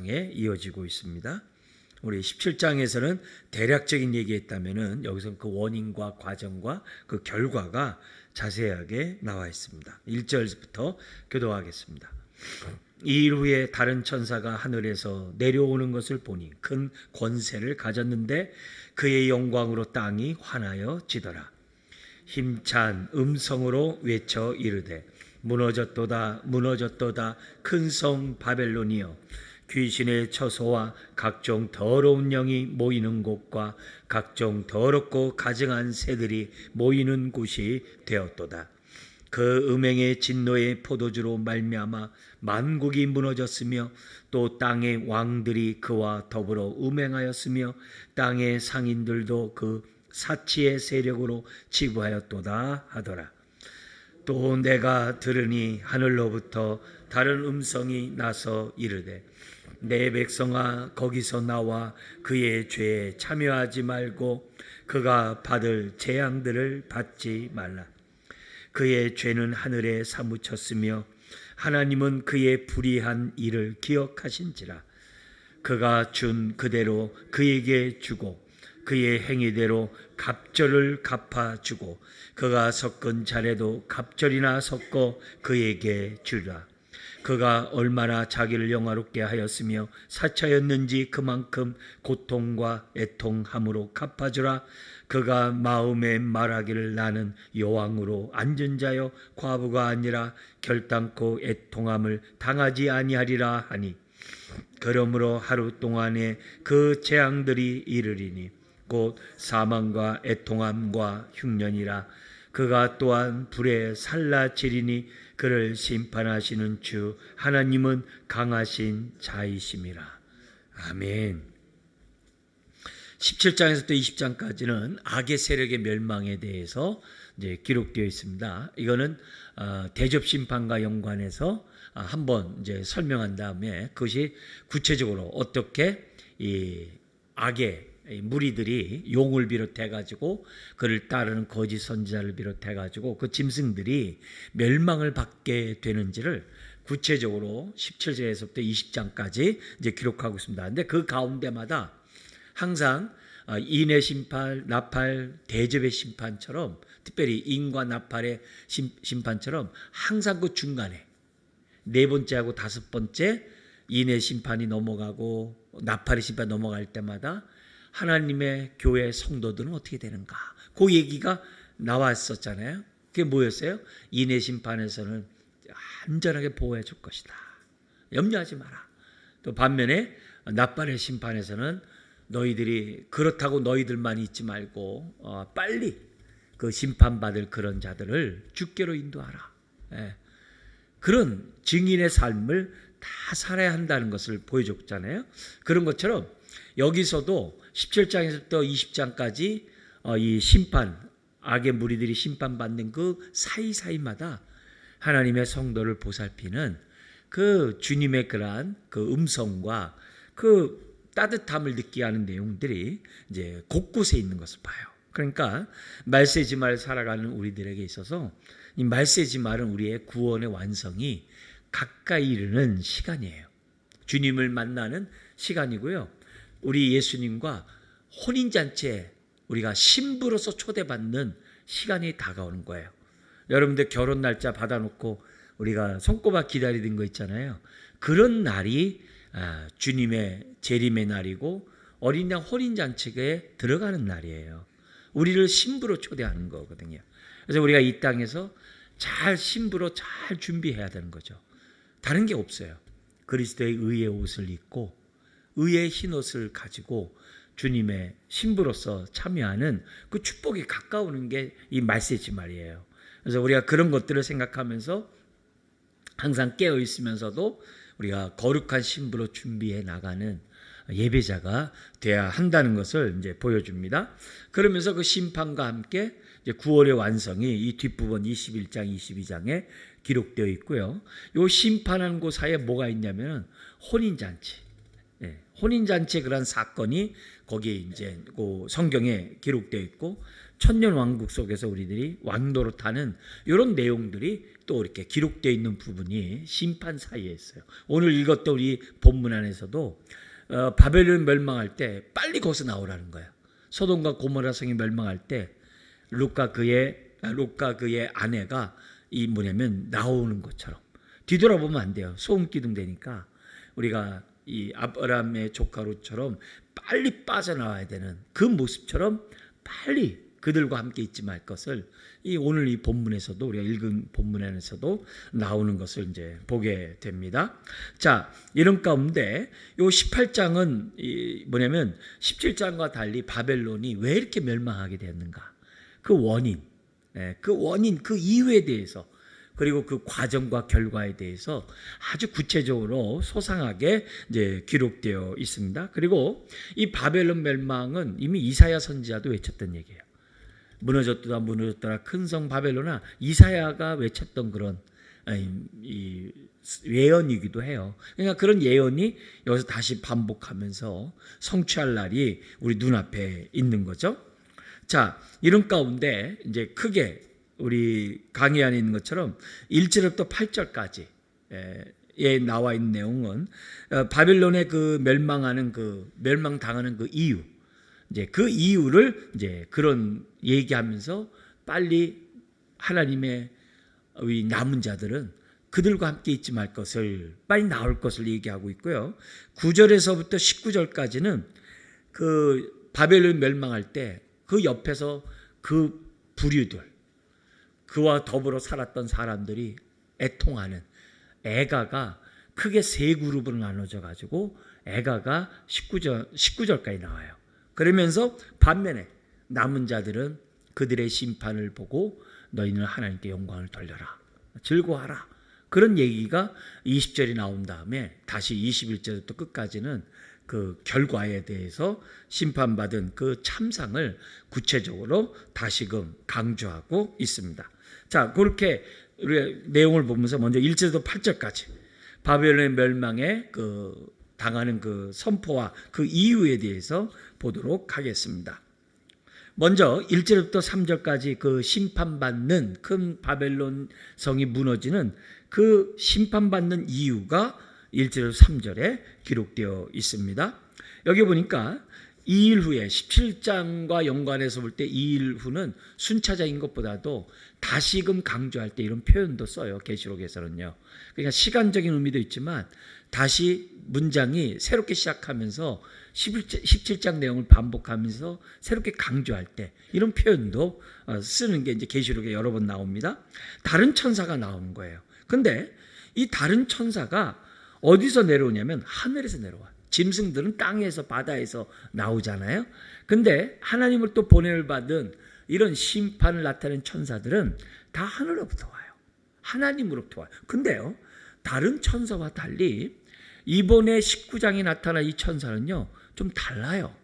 17장에 이어지고 있습니다. 우리 17장에서는 대략적인 얘기했다면은 여기서 그 원인과 과정과 그 결과가 자세하게 나와 있습니다. 1절부터 교도하겠습니다. 이일 후에 다른 천사가 하늘에서 내려오는 것을 보니 큰 권세를 가졌는데 그의 영광으로 땅이 환하여 지더라. 힘찬 음성으로 외쳐 이르되 무너졌도다 무너졌도다 큰 성 바벨론이여 귀신의 처소와 각종 더러운 영이 모이는 곳과 각종 더럽고 가증한 새들이 모이는 곳이 되었도다. 그 음행의 진노의 포도주로 말미암아 만국이 무너졌으며 또 땅의 왕들이 그와 더불어 음행하였으며 땅의 상인들도 그 사치의 세력으로 치부하였도다 하더라. 또 내가 들으니 하늘로부터 다른 음성이 나서 이르되 내 백성아 거기서 나와 그의 죄에 참여하지 말고 그가 받을 재앙들을 받지 말라. 그의 죄는 하늘에 사무쳤으며 하나님은 그의 불의한 일을 기억하신지라. 그가 준 그대로 그에게 주고 그의 행위대로 갑절을 갚아주고 그가 섞은 자래도 갑절이나 섞어 그에게 주라. 그가 얼마나 자기를 영화롭게 하였으며 사차였는지 그만큼 고통과 애통함으로 갚아주라. 그가 마음에 말하기를 나는 여왕으로 앉은 자여 과부가 아니라 결단코 애통함을 당하지 아니하리라 하니 그러므로 하루 동안에 그 재앙들이 이르리니 곧 사망과 애통함과 흉년이라. 그가 또한 불에 살라지리니 그를 심판하시는 주 하나님은 강하신 자이심이라. 아멘. 17장에서부터 20장까지는 악의 세력의 멸망에 대해서 이제 기록되어 있습니다. 이거는 대접 심판과 연관해서 한번 이제 설명한 다음에 그것이 구체적으로 어떻게 이 악의 무리들이 용을 비롯해 가지고 그를 따르는 거짓 선지자를 비롯해 가지고 그 짐승들이 멸망을 받게 되는지를 구체적으로 17절에서부터 20장까지 이제 기록하고 있습니다. 근데 그 가운데마다 항상 인의 심판, 나팔, 대접의 심판처럼 특별히 인과 나팔의 심판처럼 항상 그 중간에 네 번째하고 다섯 번째 인의 심판이 넘어가고 나팔의 심판이 넘어갈 때마다 하나님의 교회 성도들은 어떻게 되는가? 그 얘기가 나왔었잖아요. 그게 뭐였어요? 인의 심판에서는 안전하게 보호해 줄 것이다. 염려하지 마라. 또 반면에 나팔의 심판에서는 너희들이 그렇다고 너희들만 있지 말고 빨리 그 심판받을 그런 자들을 주께로 인도하라. 그런 증인의 삶을 다 살아야 한다는 것을 보여줬잖아요. 그런 것처럼 여기서도 17장에서부터 20장까지 이 심판, 악의 무리들이 심판받는 그 사이사이마다 하나님의 성도를 보살피는 그 주님의 그러한 그 음성과 그 따뜻함을 느끼게 하는 내용들이 이제 곳곳에 있는 것을 봐요. 그러니까 말세지말 살아가는 우리들에게 있어서 이 말세지말은 우리의 구원의 완성이 가까이 이르는 시간이에요. 주님을 만나는 시간이고요. 우리 예수님과 혼인잔치에 우리가 신부로서 초대받는 시간이 다가오는 거예요. 여러분들 결혼 날짜 받아놓고 우리가 손꼽아 기다리는 거 있잖아요. 그런 날이 주님의 재림의 날이고 어린 양 혼인잔치에 들어가는 날이에요. 우리를 신부로 초대하는 거거든요. 그래서 우리가 이 땅에서 잘 신부로 잘 준비해야 되는 거죠. 다른 게 없어요. 그리스도의 의의 옷을 입고 의의 흰옷을 가지고 주님의 신부로서 참여하는 그 축복이 가까우는 게 이 말세지 말이에요. 그래서 우리가 그런 것들을 생각하면서 항상 깨어 있으면서도 우리가 거룩한 신부로 준비해 나가는 예배자가 돼야 한다는 것을 이제 보여줍니다. 그러면서 그 심판과 함께 이제 구원의 완성이 이 뒷부분 21장, 22장에 기록되어 있고요. 이 심판하는 곳 사이에 뭐가 있냐면 혼인잔치. 혼인잔치의 그런 사건이 거기에 이제 그 성경에 기록되어 있고 천년 왕국 속에서 우리들이 왕노릇하는 이런 내용들이 또 이렇게 기록되어 있는 부분이 심판 사이에 있어요. 오늘 읽었던 우리 본문 안에서도 바벨론 멸망할 때 빨리 거기서 나오라는 거예요. 소돔과 고모라 성이 멸망할 때 롯과 그의 아내가 이 뭐냐면 나오는 것처럼 뒤돌아보면 안 돼요. 소음기둥 되니까 우리가 이 아브라함의 조카 롯처럼 빨리 빠져나와야 되는 그 모습처럼 빨리 그들과 함께 있지 말 것을 오늘 이 본문에서도 우리가 읽은 본문에서도 나오는 것을 이제 보게 됩니다. 자, 이런 가운데 요 18장은 뭐냐면 17장과 달리 바벨론이 왜 이렇게 멸망하게 되었는가? 그 원인, 그 이유에 대해서 그리고 그 과정과 결과에 대해서 아주 구체적으로 소상하게 이제 기록되어 있습니다. 그리고 이 바벨론 멸망은 이미 이사야 선지자도 외쳤던 얘기예요. 무너졌더라 큰 성 바벨론아, 이사야가 외쳤던 그런 이 예언이기도 해요. 그러니까 그런 예언이 여기서 다시 반복하면서 성취할 날이 우리 눈앞에 있는 거죠. 자, 이런 가운데 이제 크게 우리 강의 안에 있는 것처럼 1절부터 8절까지 에 나와 있는 내용은 바벨론의 그 멸망당하는 그 이유, 이제 그 이유를 이제 그런 얘기하면서 빨리 하나님의 우리 남은 자들은 그들과 함께 있지 말 것을 빨리 나올 것을 얘기하고 있고요. 9절에서부터 19절까지는 그 바벨론 멸망할 때 그 옆에서 그 부류들, 그와 더불어 살았던 사람들이 애통하는 애가가 크게 세 그룹으로 나눠져 가지고 애가가 19절까지 나와요. 그러면서 반면에 남은 자들은 그들의 심판을 보고 너희는 하나님께 영광을 돌려라, 즐거워하라, 그런 얘기가 20절이 나온 다음에 다시 21절부터 끝까지는 그 결과에 대해서 심판받은 그 참상을 구체적으로 다시금 강조하고 있습니다. 자, 그렇게 우리 내용을 보면서 먼저 1절부터 8절까지 바벨론의 멸망에 당하는 그 선포와 그 이유에 대해서 보도록 하겠습니다. 먼저 1절부터 3절까지 그 심판받는 큰 바벨론 성이 무너지는 그 심판받는 이유가 1절에서 3절에 기록되어 있습니다. 여기 보니까 2일 후에 17장과 연관해서 볼 때 2일 후는 순차적인 것보다도 다시금 강조할 때 이런 표현도 써요. 계시록에서는요. 그러니까 시간적인 의미도 있지만 다시 문장이 새롭게 시작하면서 17장 내용을 반복하면서 새롭게 강조할 때 이런 표현도 쓰는 게 이제 계시록에 여러 번 나옵니다. 다른 천사가 나오는 거예요. 근데 이 다른 천사가 어디서 내려오냐면 하늘에서 내려와요. 짐승들은 땅에서 바다에서 나오잖아요. 근데 하나님을 또 보냄을 받은 이런 심판을 나타낸 천사들은 다 하늘로부터 와요. 하나님으로부터 와요. 근데요, 다른 천사와 달리 이번에 19장에 나타난 이 천사는요 좀 달라요.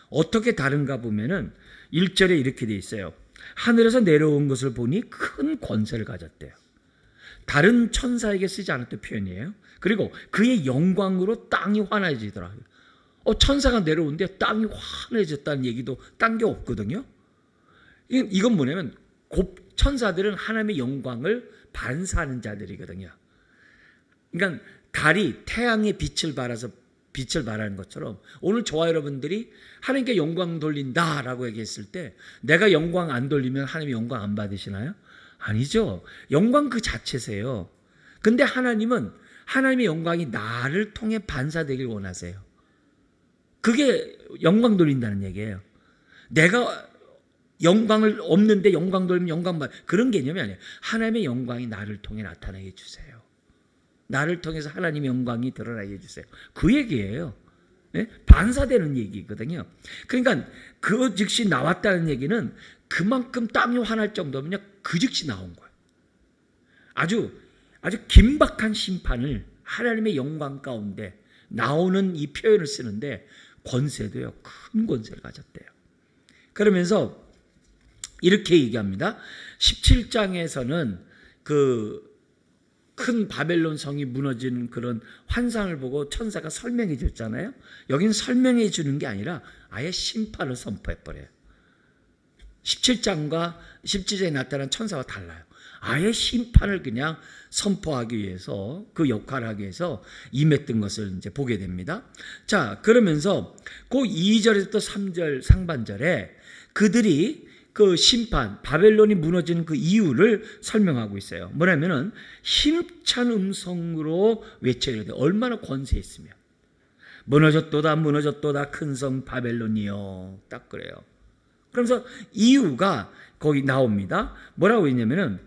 어떻게 다른가 보면은 1절에 이렇게 돼 있어요. 하늘에서 내려온 것을 보니 큰 권세를 가졌대요. 다른 천사에게 쓰지 않았던 표현이에요. 그리고 그의 영광으로 땅이 환해지더라고요. 천사가 내려오는데 땅이 환해졌다는 얘기도 딴 게 없거든요. 이건 뭐냐면 천사들은 하나님의 영광을 반사하는 자들이거든요. 그러니까 달이 태양의 빛을 발해서 빛을 발하는 것처럼 오늘 저와 여러분들이 하나님께 영광 돌린다라고 얘기했을 때 내가 영광 안 돌리면 하나님이 영광 안 받으시나요? 아니죠. 영광 그 자체세요. 근데 하나님은 하나님의 영광이 나를 통해 반사되길 원하세요. 그게 영광 돌린다는 얘기예요. 내가 영광을 없는데 영광 돌리면 영광 받 그런 개념이 아니에요. 하나님의 영광이 나를 통해 나타나게 해주세요. 나를 통해서 하나님의 영광이 드러나게 해주세요. 그 얘기예요. 네? 반사되는 얘기거든요. 그러니까 그 즉시 나왔다는 얘기는 그만큼 땅이 환할 정도면요 그 즉시 나온 거예요. 아주 긴박한 심판을 하나님의 영광 가운데 나오는 이 표현을 쓰는데 권세도요 큰 권세를 가졌대요. 그러면서 이렇게 얘기합니다. 17장에서는 그 큰 바벨론 성이 무너지는 그런 환상을 보고 천사가 설명해 줬잖아요. 여기는 설명해 주는 게 아니라 아예 심판을 선포해 버려요. 17장과 17장에 나타난 천사와 달라요. 아예 심판을 그냥 선포하기 위해서, 그 역할을 하기 위해서 임했던 것을 이제 보게 됩니다. 자, 그러면서 그 2절에서 3절 상반절에 그들이 그 심판, 바벨론이 무너지는 그 이유를 설명하고 있어요. 뭐냐면은 힘찬 음성으로 외치게 돼. 얼마나 권세 있으며. 무너졌도다, 무너졌도다, 큰 성 바벨론이요. 딱 그래요. 그러면서 이유가 거기 나옵니다. 뭐라고 했냐면은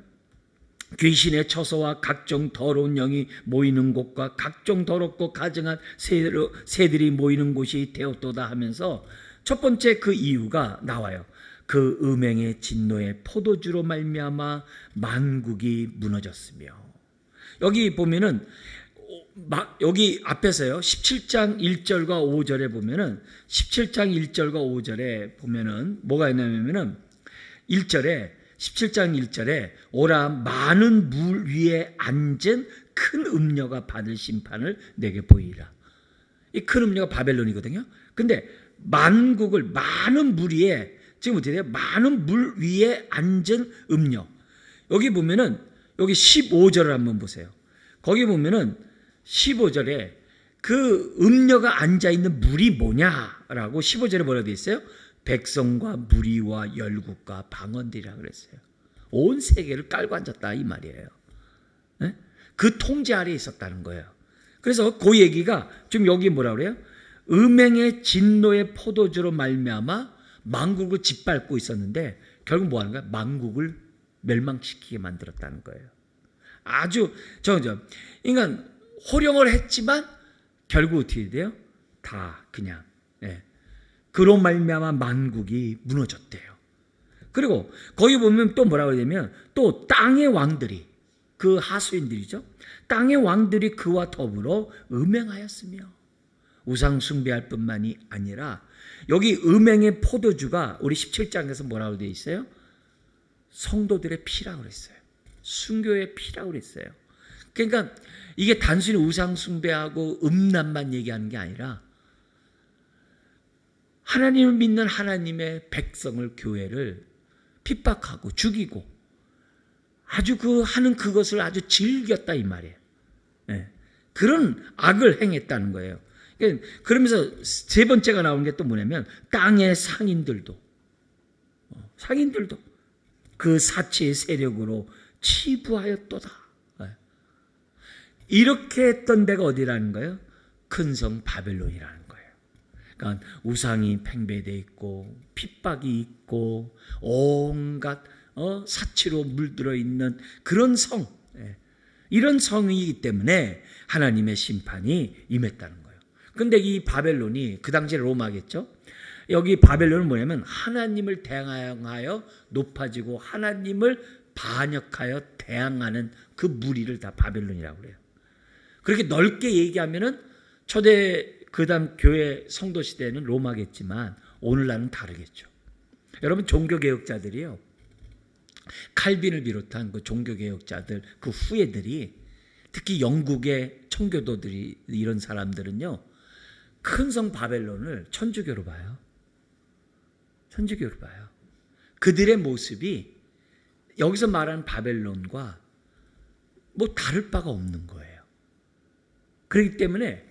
귀신의 처소와 각종 더러운 영이 모이는 곳과 각종 더럽고 가증한 새들이 모이는 곳이 되었도다 하면서 첫 번째 그 이유가 나와요. 그 음행의 진노의 포도주로 말미암아 만국이 무너졌으며. 여기 보면은 여기 앞에서요 17장 1절과 5절에 보면은 17장 1절과 5절에 보면은 뭐가 있냐면은 1절에 17장 1절에 오라 많은 물 위에 앉은 큰 음녀가 받을 심판을 내게 보이라. 이 큰 음녀가 바벨론이거든요. 근데 만국을 많은 물 위에, 지금 어떻게 돼요? 많은 물 위에 앉은 음녀. 여기 보면은 여기 15절을 한번 보세요. 거기 보면은 15절에 그 음녀가 앉아있는 물이 뭐냐라고 15절에 뭐라 되어 있어요? 백성과 무리와 열국과 방언들이라 그랬어요. 온 세계를 깔고 앉았다 이 말이에요. 네? 그 통제 아래에 있었다는 거예요. 그래서 그 얘기가 지금 여기 뭐라 그래요? 음행의 진노의 포도주로 말미암아 만국을 짓밟고 있었는데 결국 뭐 하는 거야? 만국을 멸망시키게 만들었다는 거예요. 아주 그러니까 호령을 했지만 결국 어떻게 돼요? 다 그냥 그로 말미암아 만국이 무너졌대요. 그리고 거기 보면 또 뭐라고 하냐면 또 땅의 왕들이, 그 하수인들이죠. 땅의 왕들이 그와 더불어 음행하였으며, 우상 숭배할 뿐만이 아니라 여기 음행의 포도주가 우리 17장에서 뭐라고 되어 있어요? 성도들의 피라고 그랬어요. 순교의 피라고 그랬어요. 그러니까 이게 단순히 우상 숭배하고 음란만 얘기하는 게 아니라 하나님을 믿는 하나님의 백성을, 교회를 핍박하고 죽이고 아주 하는 그것을 아주 즐겼다 이 말이에요. 네. 그런 악을 행했다는 거예요. 그러면서 세 번째가 나오는 게 또 뭐냐면 땅의 상인들도 그 사치의 세력으로 치부하였도다. 이렇게 했던 데가 어디라는 거예요? 큰 성 바벨론이라는 거예요. 그러니까 우상이 팽배되어 있고 핍박이 있고 온갖 사치로 물들어 있는 그런 성, 이런 성이기 때문에 하나님의 심판이 임했다는 거예요. 근데 이 바벨론이 그 당시에 로마겠죠. 여기 바벨론은 뭐냐면 하나님을 대항하여 높아지고 하나님을 반역하여 대항하는 그 무리를 다 바벨론이라고 그래요. 그렇게 넓게 얘기하면은 초대 그다음 교회 성도 시대는 로마겠지만 오늘날은 다르겠죠. 여러분 종교개혁자들이요, 칼빈을 비롯한 그 종교개혁자들 그 후예들이, 특히 영국의 청교도들이, 이런 사람들은요 큰 성 바벨론을 천주교로 봐요. 천주교로 봐요. 그들의 모습이 여기서 말하는 바벨론과 뭐 다를 바가 없는 거예요. 그렇기 때문에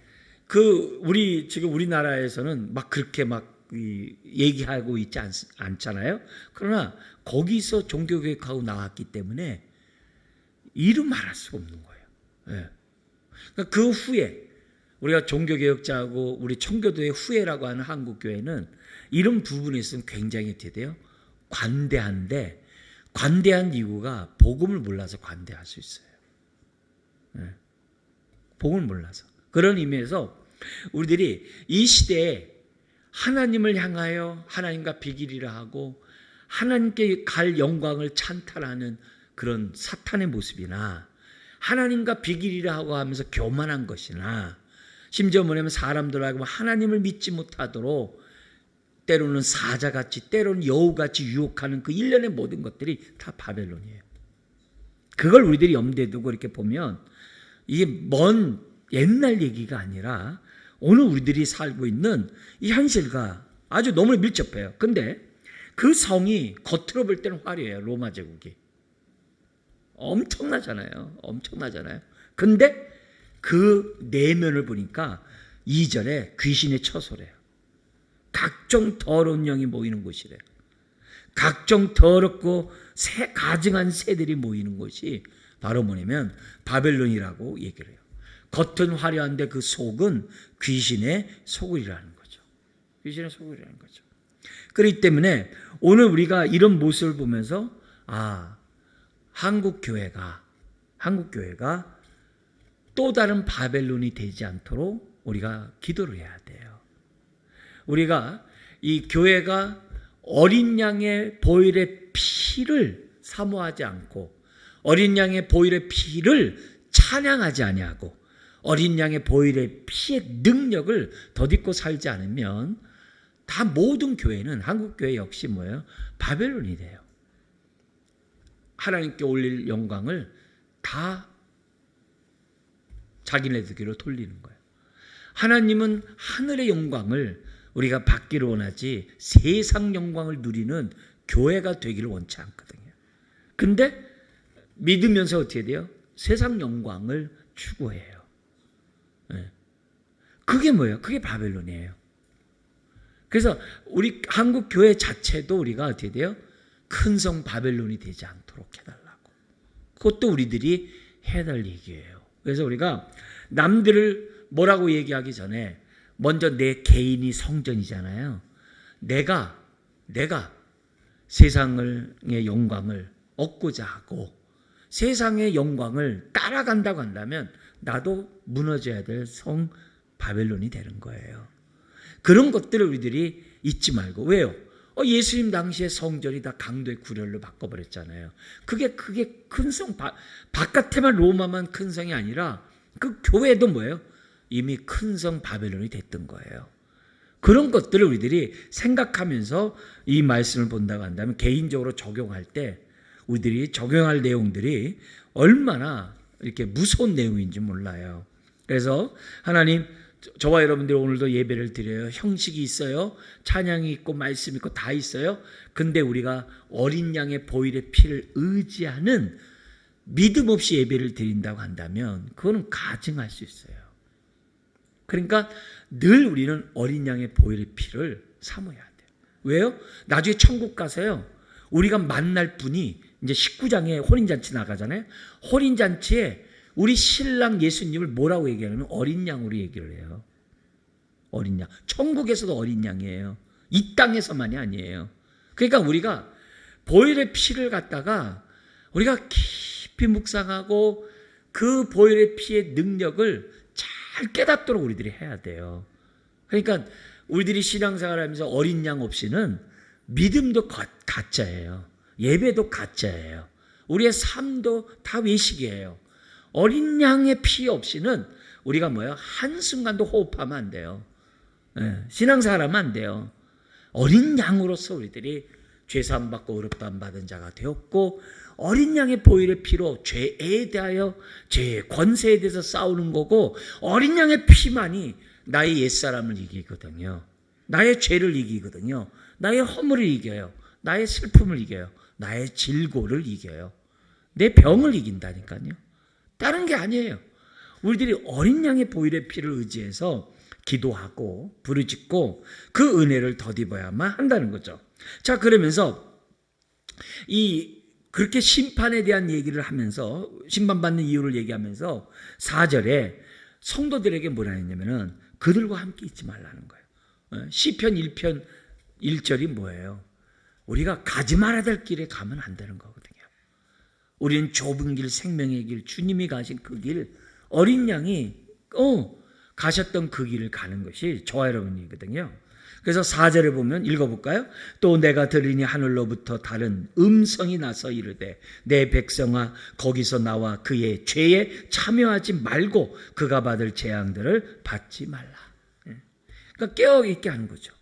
우리 지금 우리나라에서는 막 그렇게 막 얘기하고 있지 않잖아요. 그러나 거기서 종교개혁하고 나왔기 때문에 이름 말할 수가 없는 거예요. 그러니까 그 후에 우리가 종교개혁자하고 우리 청교도의 후예라고 하는 한국교회는 이런 부분에 있어서는 굉장히 어떻게 돼요? 관대한데, 관대한 이유가 복음을 몰라서 관대할 수 있어요. 복음을 몰라서. 그런 의미에서 우리들이 이 시대에 하나님을 향하여 하나님과 비기리라 하고 하나님께 갈 영광을 찬탈하는 그런 사탄의 모습이나, 하나님과 비기리라 하고 하면서 교만한 것이나, 심지어 뭐냐면 사람들하고 하나님을 믿지 못하도록 때로는 사자같이 때로는 여우같이 유혹하는 그 일련의 모든 것들이 다 바벨론이에요. 그걸 우리들이 염두에 두고 이렇게 보면 이게 먼 옛날 얘기가 아니라 오늘 우리들이 살고 있는 이 현실과 아주 너무 밀접해요. 근데 그 성이 겉으로 볼 때는 화려해요. 로마 제국이. 엄청나잖아요. 엄청나잖아요. 근데 그 내면을 보니까 2절에 귀신의 처소래요. 각종 더러운 영이 모이는 곳이래요. 각종 더럽고 가증한 새들이 모이는 곳이 바로 뭐냐면 바벨론이라고 얘기를 해요. 겉은 화려한데 그 속은 귀신의 소굴이라는 거죠. 귀신의 소굴이라는 거죠. 그렇기 때문에 오늘 우리가 이런 모습을 보면서 한국 교회가 또 다른 바벨론이 되지 않도록 우리가 기도를 해야 돼요. 우리가 이 교회가 어린 양의 보혈의 피를 사모하지 않고 어린 양의 보혈의 피를 찬양하지 아니하고 어린 양의 보혈의 피의 능력을 덧입고 살지 않으면 다 모든 교회는 한국 교회 역시 뭐예요? 바벨론이 돼요. 하나님께 올릴 영광을 다 자기네들끼리 돌리는 거예요. 하나님은 하늘의 영광을 우리가 받기를 원하지 세상 영광을 누리는 교회가 되기를 원치 않거든요. 근데 믿으면서 어떻게 돼요? 세상 영광을 추구해요. 그게 뭐예요? 그게 바벨론이에요. 그래서 우리 한국 교회 자체도 우리가 어떻게 돼요? 큰 성 바벨론이 되지 않도록 해달라고. 그것도 우리들이 해야 될 얘기예요. 그래서 우리가 남들을 뭐라고 얘기하기 전에 먼저 내 개인이 성전이잖아요. 내가 세상의 영광을 얻고자 하고 세상의 영광을 따라간다고 한다면 나도 무너져야 될 성 바벨론이 되는 거예요. 그런 것들을 우리들이 잊지 말고. 왜요? 예수님 당시에 성전이 다 강도의 구렬로 바꿔버렸잖아요. 그게 큰 성, 바깥에만 로마만 큰 성이 아니라 그 교회도 뭐예요? 이미 큰 성 바벨론이 됐던 거예요. 그런 것들을 우리들이 생각하면서 이 말씀을 본다고 한다면 개인적으로 적용할 때 우리들이 적용할 내용들이 얼마나 이렇게 무서운 내용인지 몰라요. 그래서 하나님, 저와 여러분들이 오늘도 예배를 드려요. 형식이 있어요. 찬양이 있고 말씀이 있고 다 있어요. 근데 우리가 어린 양의 보혈의 피를 의지하는 믿음 없이 예배를 드린다고 한다면 그거는 가증할 수 있어요. 그러니까 늘 우리는 어린 양의 보혈의 피를 사모해야 돼요. 왜요? 나중에 천국 가서요. 우리가 만날 분이 이제 19장에 혼인잔치 나가잖아요. 혼인잔치에 우리 신랑 예수님을 뭐라고 얘기하냐면 어린 양으로 얘기를 해요. 어린 양. 천국에서도 어린 양이에요. 이 땅에서만이 아니에요. 그러니까 우리가 보혈의 피를 갖다가 우리가 깊이 묵상하고 그 보혈의 피의 능력을 잘 깨닫도록 우리들이 해야 돼요. 그러니까 우리들이 신앙생활하면서 어린 양 없이는 믿음도 가짜예요. 예배도 가짜예요. 우리의 삶도 다 외식이에요. 어린 양의 피 없이는 우리가 뭐예요? 한순간도 호흡하면 안 돼요. 신앙생활하면 안 돼요. 어린 양으로서 우리들이 죄사함 받고 의롭다함 받은 자가 되었고 어린 양의 보혈의 피로 죄에 대하여 죄의 권세에 대해서 싸우는 거고 어린 양의 피만이 나의 옛사람을 이기거든요. 나의 죄를 이기거든요. 나의 허물을 이겨요. 나의 슬픔을 이겨요. 나의 질고를 이겨요. 내 병을 이긴다니까요. 다른 게 아니에요. 우리들이 어린 양의 보혈의 피를 의지해서 기도하고 부르짖고 그 은혜를 덧입어야만 한다는 거죠. 자, 그러면서 그렇게 심판에 대한 얘기를 하면서 심판받는 이유를 얘기하면서 4절에 성도들에게 뭐라 했냐면은 그들과 함께 있지 말라는 거예요. 시편 1편 1절이 뭐예요? 우리가 가지 말아야 될 길에 가면 안 되는 거거든요. 우리는 좁은 길, 생명의 길, 주님이 가신 그 길, 어린 양이 가셨던 그 길을 가는 것이 저와 여러분이거든요. 그래서 4절을 보면 읽어볼까요? 또 내가 들으니 하늘로부터 다른 음성이 나서 이르되 내 백성아 거기서 나와 그의 죄에 참여하지 말고 그가 받을 재앙들을 받지 말라. 그러니까 깨어있게 하는 거죠.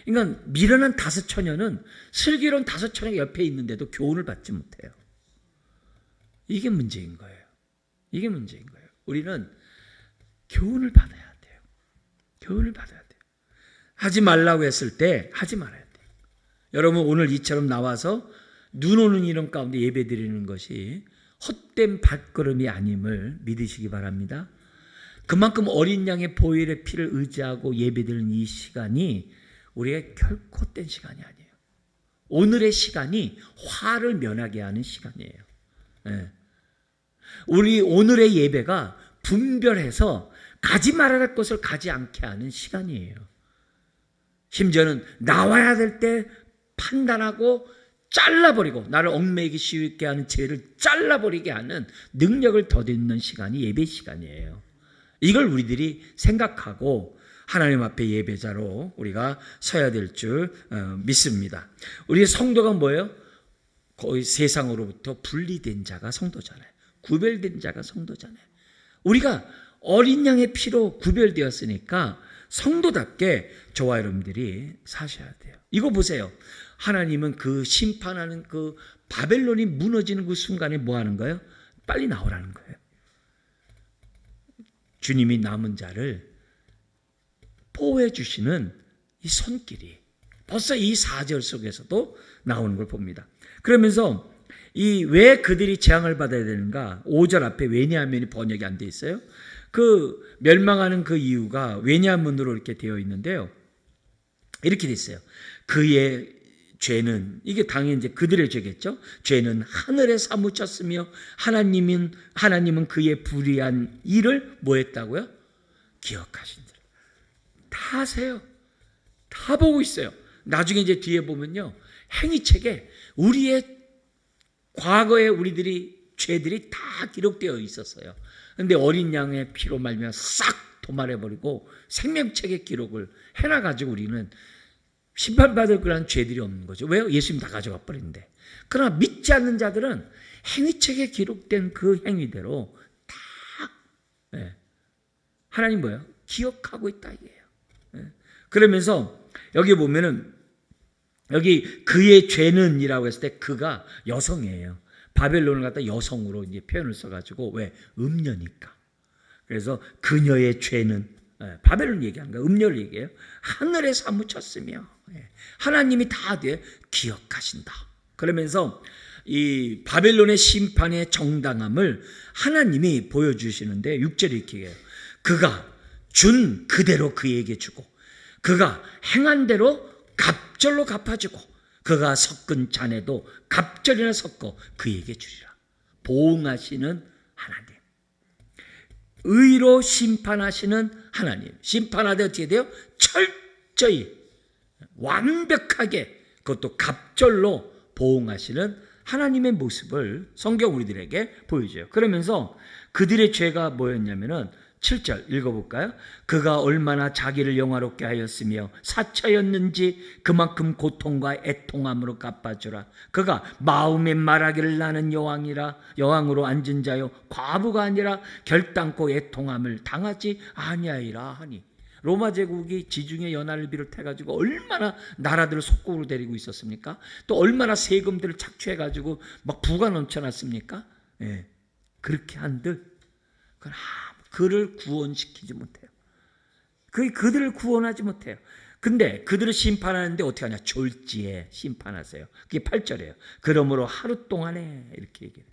그러니까 미련한 다섯 처녀는 슬기로운 다섯 처녀 옆에 있는데도 교훈을 받지 못해요. 이게 문제인 거예요. 이게 문제인 거예요. 우리는 교훈을 받아야 돼요. 교훈을 받아야 돼요. 하지 말라고 했을 때 하지 말아야 돼요. 여러분 오늘 이처럼 나와서 눈 오는 이런 가운데 예배드리는 것이 헛된 발걸음이 아님을 믿으시기 바랍니다. 그만큼 어린 양의 보혈의 피를 의지하고 예배드리는 이 시간이 우리의 결코 된 시간이 아니에요. 오늘의 시간이 화를 면하게 하는 시간이에요. 네. 우리 오늘의 예배가 분별해서 가지 말아야 할 것을 가지 않게 하는 시간이에요. 심지어는 나와야 될 때 판단하고 잘라버리고 나를 얽매이기 쉽게 하는 죄를 잘라버리게 하는 능력을 더듬는 시간이 예배 시간이에요. 이걸 우리들이 생각하고 하나님 앞에 예배자로 우리가 서야 될 줄 믿습니다. 우리 성도가 뭐예요? 거의 세상으로부터 분리된 자가 성도잖아요. 구별된 자가 성도잖아요. 우리가 어린 양의 피로 구별되었으니까 성도답게 저와 여러분들이 사셔야 돼요. 이거 보세요. 하나님은 그 심판하는 그 바벨론이 무너지는 그 순간에 뭐 하는 거예요? 빨리 나오라는 거예요. 주님이 남은 자를 보호해 주시는 이 손길이 벌써 이 4절 속에서도 나오는 걸 봅니다. 그러면서 왜 그들이 재앙을 받아야 되는가? 5절 앞에 왜냐하면이 번역이 안 돼 있어요. 그 멸망하는 그 이유가 왜냐하면으로 이렇게 되어 있는데요. 이렇게 돼 있어요. 그의 죄는, 이게 당연히 이제 그들의 죄겠죠. 죄는 하늘에 사무쳤으며 하나님은 그의 불의한 일을 뭐 했다고요? 기억하신다. 다 아세요. 다 보고 있어요. 나중에 이제 뒤에 보면요. 행위책에 우리의 과거에 우리들이 죄들이 다 기록되어 있었어요. 그런데 어린 양의 피로 말미암아 싹 도말해버리고 생명책에 기록을 해놔가지고 우리는 심판받을 그런 죄들이 없는 거죠. 왜요? 예수님 다 가져가 버리는데. 그러나 믿지 않는 자들은 행위책에 기록된 그 행위대로 다 하나님 뭐예요? 기억하고 있다 이게요. 그러면서 여기 보면은 여기 그의 죄는 이라고 했을 때 그가 여성이에요. 바벨론을 갖다 여성으로 이제 표현을 써가지고 왜? 음녀니까. 그래서 그녀의 죄는 바벨론 얘기하는 거예요. 음녀를 얘기해요. 하늘에 사무쳤으며 하나님이 다 기억하신다. 그러면서 이 바벨론의 심판의 정당함을 하나님이 보여주시는데 6절에 이렇게 얘기해요. 그가 준 그대로 그에게 주고 그가 행한 대로 갑절로 갚아주고 그가 섞은 잔에도 갑절이나 섞어 그에게 주리라. 보응하시는 하나님, 의로 심판하시는 하나님. 심판하되 어떻게 돼요? 철저히 완벽하게 그것도 갑절로 보응하시는 하나님의 모습을 성경 우리들에게 보여줘요. 그러면서 그들의 죄가 뭐였냐면은 7절 읽어볼까요? 그가 얼마나 자기를 영화롭게 하였으며 사차였는지 그만큼 고통과 애통함으로 갚아주라. 그가 마음에 말하기를 나는 여왕으로 앉은 자요 과부가 아니라 결단코 애통함을 당하지 아니하리라 하니. 로마 제국이 지중해 연안을 비롯해가지고 얼마나 나라들을 속국으로 데리고 있었습니까? 또 얼마나 세금들을 착취해가지고 막 부가 넘쳐났습니까? 그렇게 한들 그를 구원시키지 못해요. 그들을 구원하지 못해요. 근데 그들을 심판하는데 어떻게 하냐? 졸지에 심판하세요. 그게 8절이에요. 그러므로 하루 동안에 이렇게 얘기해요.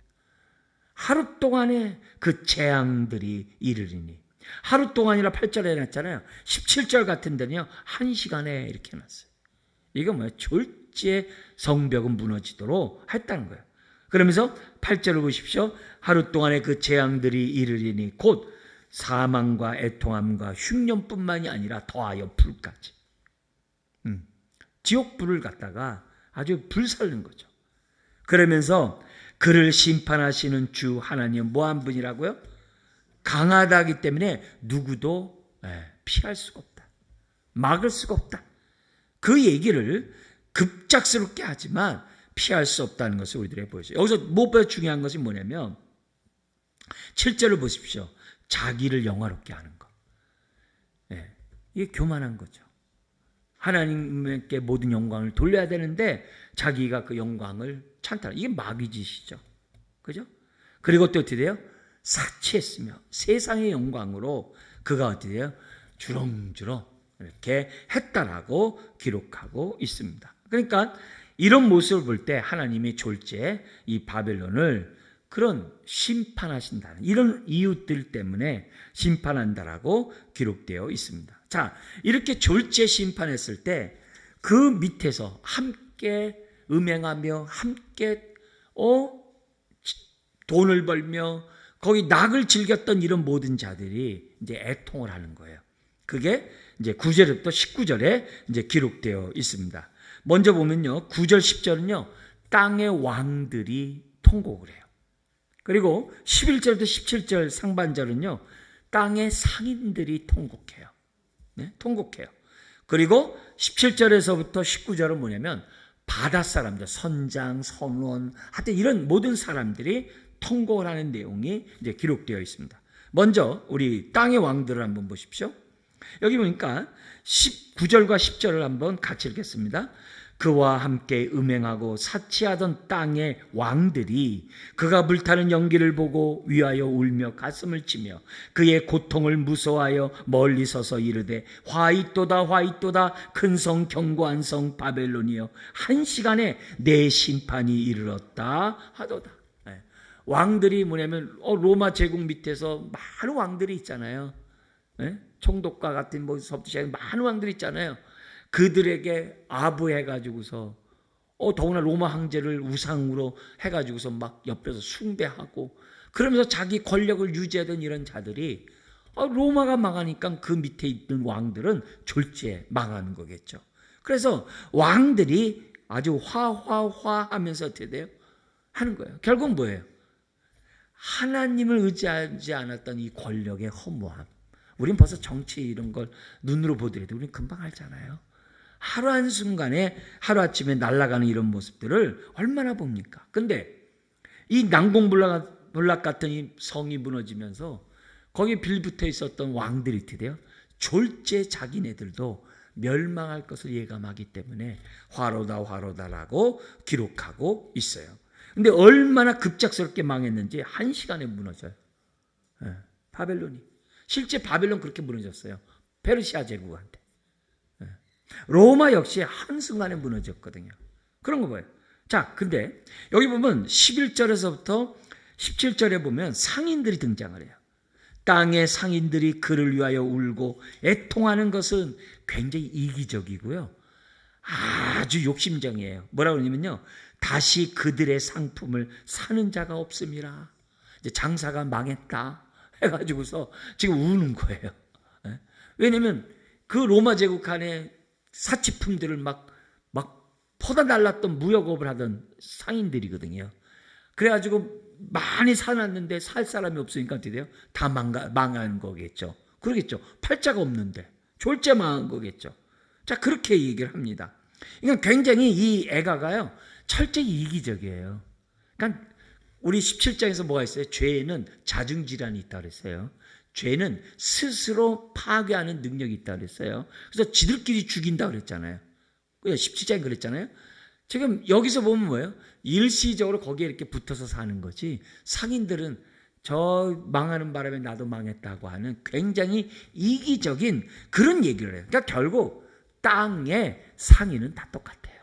하루 동안에 그 재앙들이 이르리니. 하루 동안이라 8절에 해놨잖아요. 17절 같은 데는요. 1시간에 이렇게 해놨어요. 이거 뭐예요? 졸지에 성벽은 무너지도록 했다는 거예요. 그러면서 8절을 보십시오. 하루 동안에 그 재앙들이 이르리니 곧 사망과 애통함과 흉년뿐만이 아니라 더하여 불까지. 지옥불을 갖다가 아주 불살른 거죠. 그러면서 그를 심판하시는 주 하나님 뭐한 분이라고요? 강하다기 때문에 누구도 피할 수가 없다. 막을 수가 없다. 그 얘기를 급작스럽게 하지만 피할 수 없다는 것을 우리들에게 보여줘요. 여기서 무엇보다 중요한 것이 뭐냐면 7절을 보십시오. 자기를 영화롭게 하는 것. 이게 교만한 거죠. 하나님께 모든 영광을 돌려야 되는데 자기가 그 영광을 찬탈. 이게 마귀 짓이죠. 그죠? 그리고 또 어떻게 돼요? 사치했으며 세상의 영광으로 그가 어떻게 돼요? 주렁주렁 이렇게 했다라고 기록하고 있습니다. 그러니까 이런 모습을 볼 때 하나님이 졸지에 이 바벨론을 그런 심판하신다는 이런 이유들 때문에 심판한다라고 기록되어 있습니다. 자, 이렇게 졸지에 심판했을 때 그 밑에서 함께 음행하며 함께 돈을 벌며 거기 낙을 즐겼던 이런 모든 자들이 이제 애통을 하는 거예요. 그게 이제 9절부터 19절에 이제 기록되어 있습니다. 먼저 보면요. 9절, 10절은요. 땅의 왕들이 통곡을 해요. 그리고 11절부터 17절 상반절은요. 땅의 상인들이 통곡해요. 네? 통곡해요. 그리고 17절에서부터 19절은 뭐냐면 바닷사람들, 선장, 선원, 하여튼 이런 모든 사람들이 통곡을 하는 내용이 이제 기록되어 있습니다. 먼저 우리 땅의 왕들을 한번 보십시오. 여기 보니까 9절과 10절을 한번 같이 읽겠습니다. 그와 함께 음행하고 사치하던 땅의 왕들이 그가 불타는 연기를 보고 위하여 울며 가슴을 치며 그의 고통을 무서워하여 멀리 서서 이르되 화이또다 화이또다 큰 성 견고한 성 바벨론이여 한 시간에 내 심판이 이르렀다 하도다. 왕들이 뭐냐면 로마 제국 밑에서 많은 왕들이 있잖아요. 총독과 같은 섭지시에 많은 왕들이 있잖아요. 그들에게 아부해가지고서 더구나 로마 황제를 우상으로 해가지고서 막 옆에서 숭배하고 그러면서 자기 권력을 유지하던 이런 자들이 로마가 망하니까 그 밑에 있던 왕들은 졸지에 망하는 거겠죠. 그래서 왕들이 아주 화하면서 어떻게 돼요? 하는 거예요. 결국 뭐예요? 하나님을 의지하지 않았던 이 권력의 허무함. 우린 벌써 정치 이런 걸 눈으로 보더라도 우린 금방 알잖아요. 하루 한순간에 하루아침에 날아가는 이런 모습들을 얼마나 봅니까? 근데 이 난공불락 같은 이 성이 무너지면서 거기에 빌붙어 있었던 왕들이 어떻게 돼요? 졸지에 자기네들도 멸망할 것을 예감하기 때문에 화로다 화로다라고 기록하고 있어요. 근데 얼마나 급작스럽게 망했는지 한 시간에 무너져요. 바벨론이. 실제 바벨론 그렇게 무너졌어요. 페르시아 제국한테. 로마 역시 한순간에 무너졌거든요. 그런 거 봐요. 자, 근데 여기 보면 11절에서부터 17절에 보면 상인들이 등장을 해요. 땅의 상인들이 그를 위하여 울고 애통하는 것은 굉장히 이기적이고요. 아주 욕심정이에요. 뭐라고 그러냐면요. 다시 그들의 상품을 사는 자가 없음이라. 이제 장사가 망했다 해가지고서 지금 우는 거예요. 왜냐하면 그 로마 제국 안에 사치품들을 막 퍼다 날랐던 무역업을 하던 상인들이거든요. 그래가지고 많이 사놨는데 살 사람이 없으니까 어떻게 돼요? 다 망한 거겠죠. 그러겠죠. 팔자가 없는데 졸제 망한 거겠죠. 자, 그렇게 얘기를 합니다. 그러니까 굉장히 이 애가가요 철저히 이기적이에요. 그러니까 우리 17장에서 뭐가 있어요? 죄에는 자중질환이 있다고 그랬어요. 죄는 스스로 파괴하는 능력이 있다고 그랬어요. 그래서 지들끼리 죽인다고 그랬잖아요. 17장에 그랬잖아요. 지금 여기서 보면 뭐예요? 일시적으로 거기에 이렇게 붙어서 사는 거지 상인들은 저 망하는 바람에 나도 망했다고 하는 굉장히 이기적인 그런 얘기를 해요. 그러니까 결국 땅의 상인은 다 똑같아요.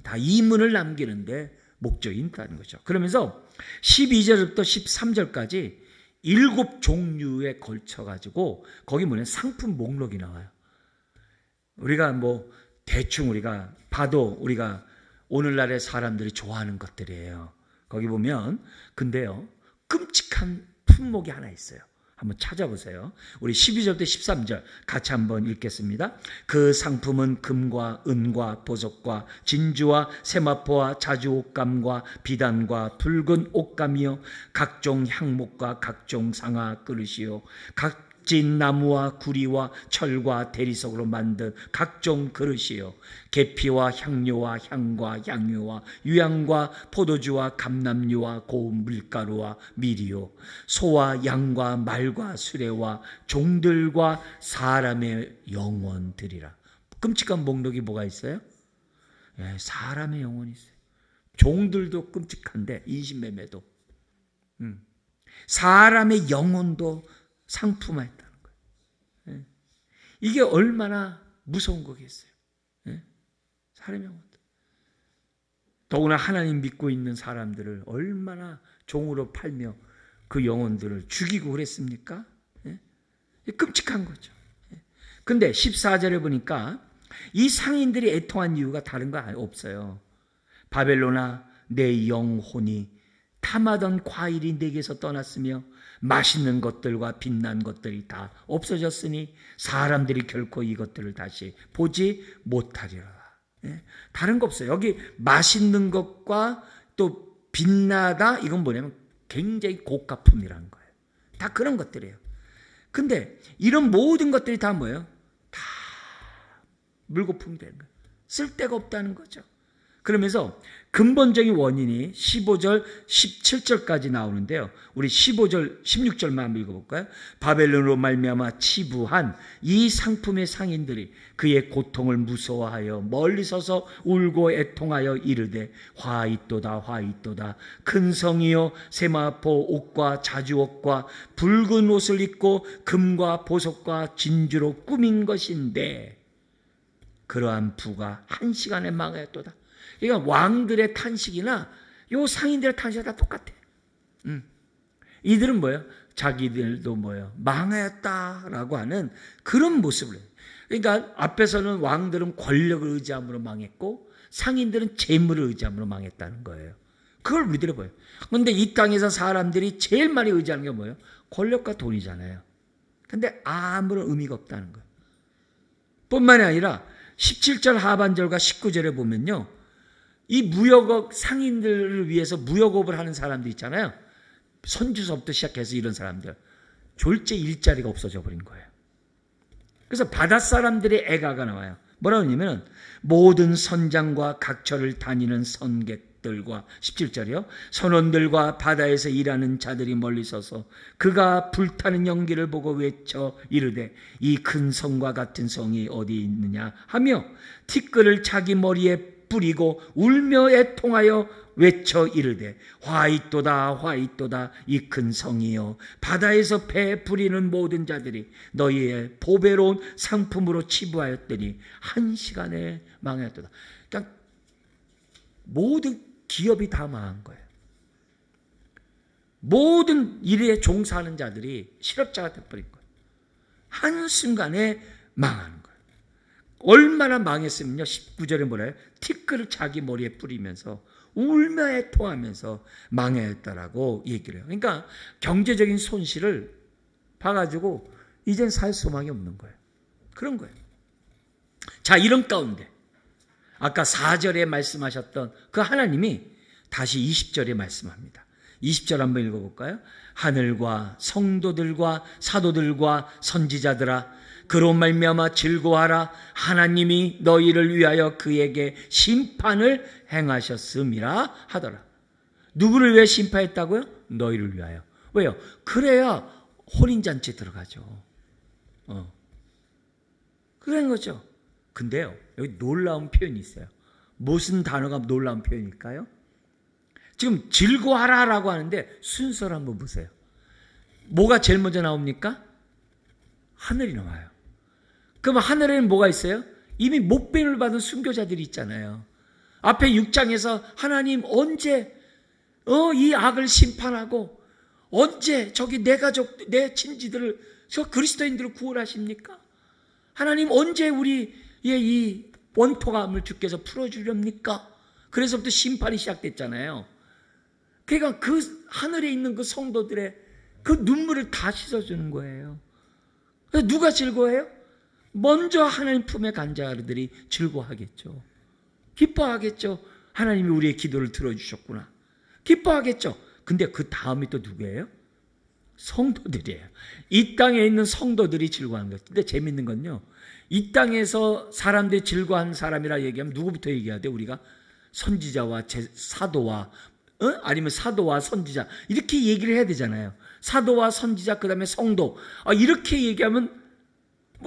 다 이문을 남기는데 목적이 있다는 거죠. 그러면서 12절부터 13절까지 7종류에 걸쳐가지고 거기 뭐냐 상품 목록이 나와요. 우리가 뭐 대충 우리가 봐도 우리가 오늘날의 사람들이 좋아하는 것들이에요. 거기 보면 근데요 끔찍한 품목이 하나 있어요. 한번 찾아보세요. 우리 12절부터 13절 같이 한번 읽겠습니다. 그 상품은 금과 은과 보석과 진주와 세마포와 자주 옷감과 비단과 붉은 옷감이요 각종 향목과 각종 상아 그릇이요 각진 나무와 구리와 철과 대리석으로 만든 각종 그릇이요 계피와 향료와 향과 향유와 유향과 포도주와 감람유와 고운 밀가루와 밀이요 소와 양과 말과 수레와 종들과 사람의 영혼들이라. 끔찍한 목록이 뭐가 있어요? 사람의 영혼이 있어요. 종들도 끔찍한데 인신매매도 사람의 영혼도 상품화했다는 거예요. 이게 얼마나 무서운 거겠어요. 사람의 영혼도. 더구나 하나님 믿고 있는 사람들을 얼마나 종으로 팔며 그 영혼들을 죽이고 그랬습니까? 예? 끔찍한 거죠. 근데 14절에 보니까 이 상인들이 애통한 이유가 다른 거 없어요. 바벨론아, 내 영혼이 탐하던 과일이 내게서 떠났으며 맛있는 것들과 빛난 것들이 다 없어졌으니 사람들이 결코 이것들을 다시 보지 못하리라. 다른 거 없어요. 여기 맛있는 것과 또 빛나다, 이건 뭐냐면 굉장히 고가품이라는 거예요. 다 그런 것들이에요. 근데 이런 모든 것들이 다 뭐예요? 다 물거품이 되는 거예요. 쓸데가 없다는 거죠. 그러면서 근본적인 원인이 15절, 17절까지 나오는데요. 우리 15절, 16절만 한번 읽어볼까요? 바벨론으로 말미암아 치부한 이 상품의 상인들이 그의 고통을 무서워하여 멀리 서서 울고 애통하여 이르되 화 있도다 화 있도다. 큰 성이여 세마포 옷과 자주옷과 붉은 옷을 입고 금과 보석과 진주로 꾸민 것인데 그러한 부가 한 시간에 망하였도다. 그러니까 왕들의 탄식이나 요 상인들의 탄식이 다 똑같아. 이들은 뭐예요? 자기들도 뭐예요? 망하였다라고 하는 그런 모습을 해요. 그러니까 앞에서는 왕들은 권력을 의지함으로 망했고 상인들은 재물을 의지함으로 망했다는 거예요. 그걸 우리들이 보여요. 그런데 이 땅에서 사람들이 제일 많이 의지하는 게 뭐예요? 권력과 돈이잖아요. 근데 아무런 의미가 없다는 거예요. 뿐만이 아니라 17절 하반절과 19절에 보면요. 이 무역업 상인들을 위해서 무역업을 하는 사람들 있잖아요. 선주서부터 시작해서 이런 사람들. 졸제 일자리가 없어져 버린 거예요. 그래서 바닷사람들의 애가가 나와요. 뭐라고 하냐면 모든 선장과 각처를 다니는 선객들과 17절이요. 선원들과 바다에서 일하는 자들이 멀리 서서 그가 불타는 연기를 보고 외쳐 이르되 이 큰 성과 같은 성이 어디 있느냐 하며 티끌을 자기 머리에 뿌리고 울며 애통하여 외쳐 이르되 화 있도다 화 있도다 이 큰 성이여 바다에서 배 부리는 모든 자들이 너희의 보배로운 상품으로 치부하였더니 한 시간에 망하였도다. 그러니까 모든 기업이 다 망한 거예요. 모든 일에 종사하는 자들이 실업자가 돼버린 거예요. 한순간에 망하는 거예요. 얼마나 망했으면요. 19절에 뭐래요? 티끌을 자기 머리에 뿌리면서 울며 애통하면서 망했다라고 얘기를 해요. 그러니까 경제적인 손실을 봐가지고 이젠 살 소망이 없는 거예요. 그런 거예요. 자, 이런 가운데 아까 4절에 말씀하셨던 그 하나님이 다시 20절에 말씀합니다. 20절 한번 읽어볼까요? 하늘과 성도들과 사도들과 선지자들아 그로 말미암아 즐거워하라. 하나님이 너희를 위하여 그에게 심판을 행하셨음이라 하더라. 누구를 위해 심판했다고요? 너희를 위하여. 왜요? 그래야 혼인잔치에 들어가죠. 그런 거죠. 근데요, 여기 놀라운 표현이 있어요. 무슨 단어가 놀라운 표현일까요? 지금 즐거워하라라고 하는데 순서를 한번 보세요. 뭐가 제일 먼저 나옵니까? 하늘이 나와요. 그럼 하늘에는 뭐가 있어요? 이미 목배를 받은 순교자들이 있잖아요. 앞에 6장에서 하나님 언제 이 악을 심판하고 언제 저기 내 가족 내 친지들을 저 그리스도인들을 구원하십니까? 하나님 언제 우리의 이 원통함을 주께서 풀어주렵니까? 그래서부터 심판이 시작됐잖아요. 그러니까 그 하늘에 있는 그 성도들의 그 눈물을 다 씻어주는 거예요. 누가 즐거워해요? 먼저 하나님 품에 간 자들이 즐거워하겠죠. 기뻐하겠죠. 하나님이 우리의 기도를 들어주셨구나. 기뻐하겠죠. 근데 그 다음이 또 누구예요? 성도들이에요. 이 땅에 있는 성도들이 즐거워하는 거예요. 근데 재밌는 건요. 이 땅에서 사람들이 즐거워하는 사람이라 얘기하면 누구부터 얘기해야 돼? 우리가 선지자와 사도와 아니면 사도와 선지자 이렇게 얘기를 해야 되잖아요. 사도와 선지자 그다음에 성도 이렇게 얘기하면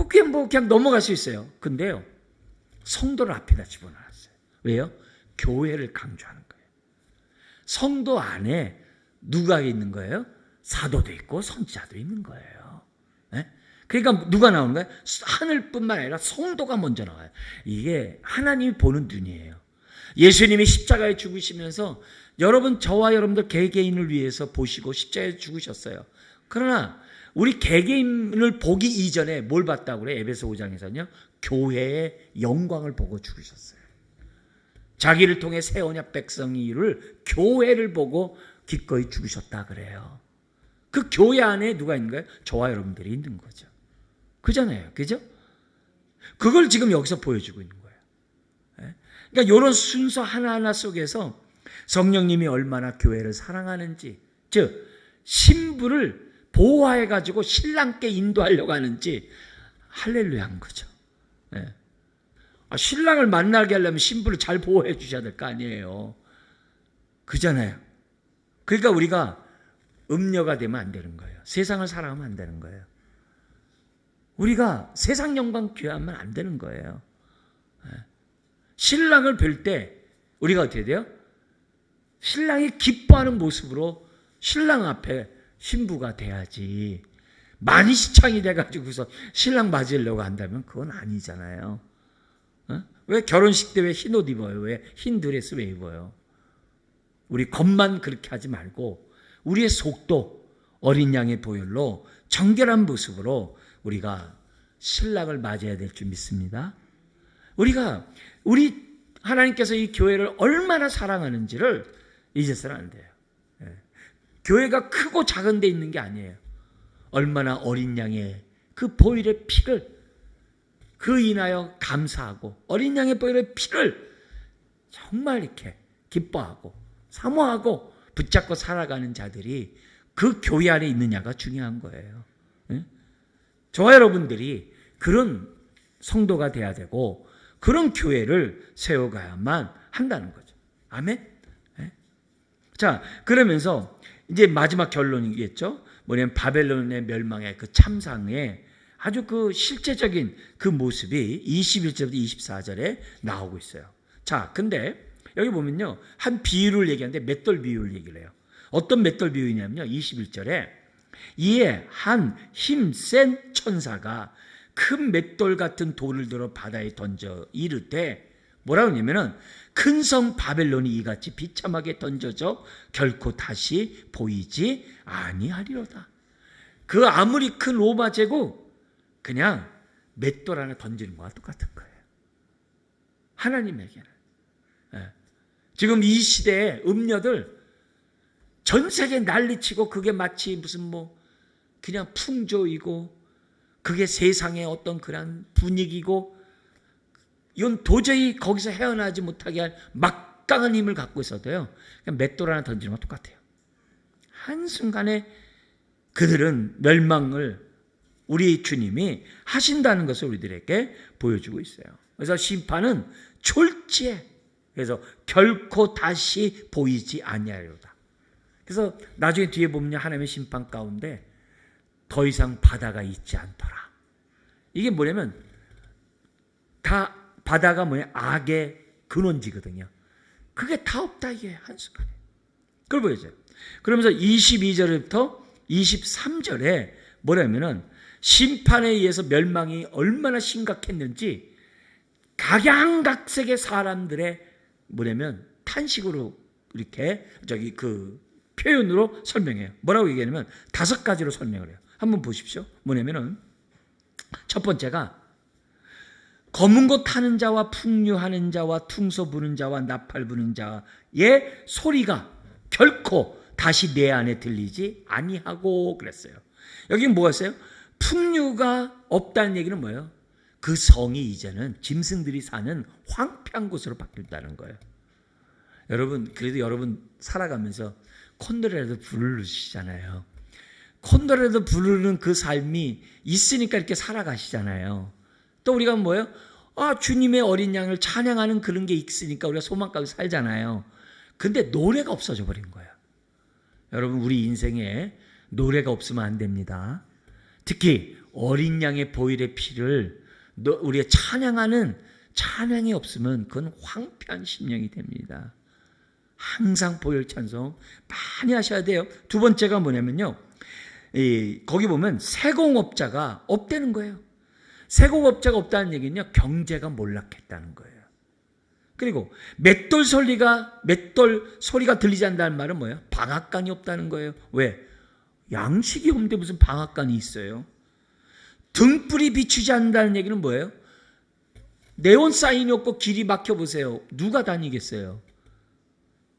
그냥 넘어갈 수 있어요. 근데요, 성도를 앞에다 집어넣었어요. 왜요? 교회를 강조하는 거예요. 성도 안에 누가 있는 거예요? 사도도 있고 선지자도 있는 거예요. 네? 그러니까 누가 나오는 거예요? 하늘뿐만 아니라 성도가 먼저 나와요. 이게 하나님이 보는 눈이에요. 예수님이 십자가에 죽으시면서 여러분, 저와 여러분들 개개인을 위해서 보시고 십자가에 죽으셨어요. 그러나 우리 개개인을 보기 이전에 뭘 봤다고 그래요? 에베소 5장에서는요. 교회의 영광을 보고 죽으셨어요. 자기를 통해 새 언약 백성이를 교회를 보고 기꺼이 죽으셨다 그래요. 그 교회 안에 누가 있는 거예요? 저와 여러분들이 있는 거죠. 그잖아요. 그죠? 그걸 지금 여기서 보여주고 있는 거예요. 그러니까 이런 순서 하나하나 속에서 성령님이 얼마나 교회를 사랑하는지, 즉 신부를 보호해가지고 신랑께 인도하려고 하는지 할렐루야 한 거죠. 신랑을 만나게 하려면 신부를 잘 보호해 주셔야 될 거 아니에요. 그잖아요. 그러니까 우리가 음녀가 되면 안 되는 거예요. 세상을 살아가면 안 되는 거예요. 우리가 세상 영광 귀하면 안 되는 거예요. 신랑을 뵐 때 우리가 어떻게 돼요? 신랑이 기뻐하는 모습으로 신랑 앞에 신부가 돼야지. 만시창이 돼가지고서 신랑 맞으려고 한다면 그건 아니잖아요. 왜 결혼식 때 왜 흰 옷 입어요? 왜 흰 드레스 왜 입어요? 우리 겉만 그렇게 하지 말고 우리의 속도 어린 양의 보혈로 정결한 모습으로 우리가 신랑을 맞아야 될 줄 믿습니다. 우리 하나님께서 이 교회를 얼마나 사랑하는지를 잊어서는 안 돼요. 교회가 크고 작은 데 있는 게 아니에요. 얼마나 어린 양의 그 보혈의 피를 그 인하여 감사하고 어린 양의 보혈의 피를 정말 이렇게 기뻐하고 사모하고 붙잡고 살아가는 자들이 그 교회 안에 있느냐가 중요한 거예요. 저와 여러분들이 그런 성도가 돼야 되고 그런 교회를 세워가야만 한다는 거죠. 아멘? 자, 그러면서 이제 마지막 결론이겠죠. 뭐냐면 바벨론의 멸망의 그 참상에 아주 그 실제적인 그 모습이 21절부터 24절에 나오고 있어요. 자, 근데 여기 보면요. 한 비유를 얘기하는데 맷돌 비유를 얘기를 해요. 어떤 맷돌 비유냐면요. 21절에 이에 한 힘센 천사가 큰 맷돌 같은 돌을 들어 바다에 던져 이르되 뭐라고 하냐면은 큰 성 바벨론이 이같이 비참하게 던져져 결코 다시 보이지 아니하리로다. 그 아무리 큰 로마 제국 그냥 맷돌 하나 던지는 거와 똑같은 거예요. 하나님에게는. 지금 이 시대에 음녀들 전 세계 난리치고 그게 마치 무슨 그냥 풍조이고 그게 세상의 어떤 그런 분위기고 이건 도저히 거기서 헤어나지 못하게 할 막강한 힘을 갖고 있어도요. 그냥 맷돌 하나 던지는 건 똑같아요. 한순간에 그들은 멸망을 우리 주님이 하신다는 것을 우리들에게 보여주고 있어요. 그래서 심판은 졸지에 그래서 결코 다시 보이지 아니하리로다. 그래서 나중에 뒤에 보면 하나님의 심판 가운데 더 이상 바다가 있지 않더라. 이게 뭐냐면 다 바다가 악의 근원지거든요. 그게 다 없다 이게 한순간에. 그걸 보여줘요. 그러면서 22절부터 23절에 뭐냐면은 심판에 의해서 멸망이 얼마나 심각했는지 각양각색의 사람들의 뭐냐면 탄식으로 이렇게 그 표현으로 설명해요. 뭐라고 얘기하냐면 5가지로 설명을 해요. 한번 보십시오. 뭐냐면은 첫 번째가 검은 것 타는 자와 풍류하는 자와 퉁소 부는 자와 나팔 부는 자의 소리가 결코 다시 내 안에 들리지 아니하고 그랬어요. 여기 뭐였어요? 풍류가 없다는 얘기는 뭐예요? 그 성이 이제는 짐승들이 사는 황폐한 곳으로 바뀌었다는 거예요. 여러분, 그래도 여러분 살아가면서 콘도레라도 부르시잖아요. 콘도레라도 부르는 그 삶이 있으니까 이렇게 살아가시잖아요. 또 우리가 뭐예요? 주님의 어린 양을 찬양하는 그런 게 있으니까 우리가 소망 가지고 살잖아요. 근데 노래가 없어져 버린 거예요. 여러분, 우리 인생에 노래가 없으면 안 됩니다. 특히 어린 양의 보혈의 피를 우리가 찬양하는 찬양이 없으면 그건 황폐한 심령이 됩니다. 항상 보혈 찬송 많이 하셔야 돼요. 두 번째가 뭐냐면요. 거기 보면 세공업자가 없다는 거예요. 세공업자가 없다는 얘기는요. 경제가 몰락했다는 거예요. 그리고 맷돌 소리가 들리지 않는다는 말은 뭐예요? 방앗간이 없다는 거예요. 왜? 양식이 없는데 무슨 방앗간이 있어요? 등불이 비추지 않는다는 얘기는 뭐예요? 네온 사인이 없고 길이 막혀 보세요. 누가 다니겠어요?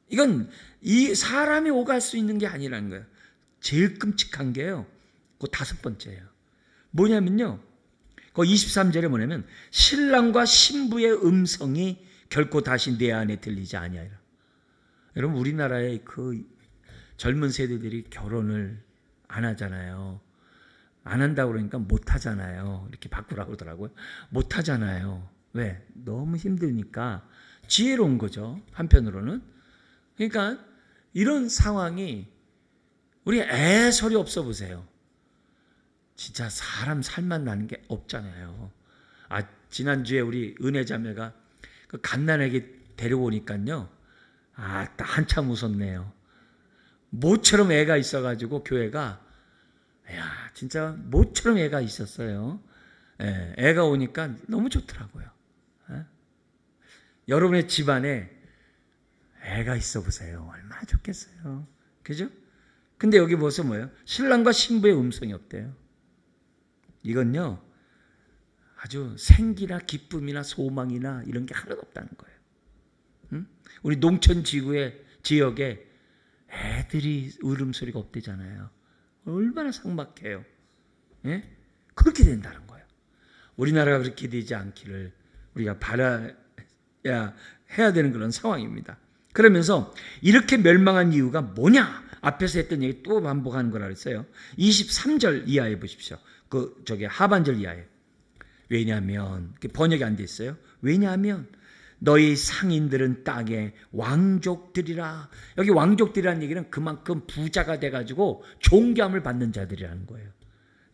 이건 이 사람이 오갈 수 있는 게 아니라는 거예요. 제일 끔찍한 게요. 그 다섯 번째예요. 뭐냐면요. 그 23절에 뭐냐면 신랑과 신부의 음성이 결코 다시 내 안에 들리지 아니하리라. 여러분 우리나라의 그 젊은 세대들이 결혼을 안 하잖아요. 안 한다고 그러니까 못 하잖아요. 이렇게 바꾸라고 그러더라고요. 못 하잖아요. 왜? 너무 힘드니까. 지혜로운 거죠. 한편으로는. 그러니까 이런 상황이 우리 애소리 없어 보세요. 진짜 사람 살맛 나는 게 없잖아요. 지난주에 우리 은혜자매가 그 갓난아기 데려오니까요. 한참 웃었네요. 모처럼 애가 있어가지고 교회가 진짜 모처럼 애가 있었어요. 애가 오니까 너무 좋더라고요. 여러분의 집안에 애가 있어 보세요. 얼마나 좋겠어요. 그죠? 근데 여기 보세요 뭐예요? 신랑과 신부의 음성이 없대요. 이건요. 아주 생기나 기쁨이나 소망이나 이런 게 하나도 없다는 거예요. 응? 우리 농촌 지역에 애들이 울음소리가 없대잖아요. 얼마나 삭막해요. 예? 그렇게 된다는 거예요. 우리나라가 그렇게 되지 않기를 우리가 해야 되는 그런 상황입니다. 그러면서 이렇게 멸망한 이유가 뭐냐? 앞에서 했던 얘기 또 반복하는 거라 그랬어요. 23절 이하에 보십시오. 하반절 이하에. 왜냐하면 번역이 안 돼 있어요. 왜냐하면 너희 상인들은 땅의 왕족들이라. 여기 왕족들이라는 얘기는 그만큼 부자가 돼가지고 존경을 받는 자들이라는 거예요.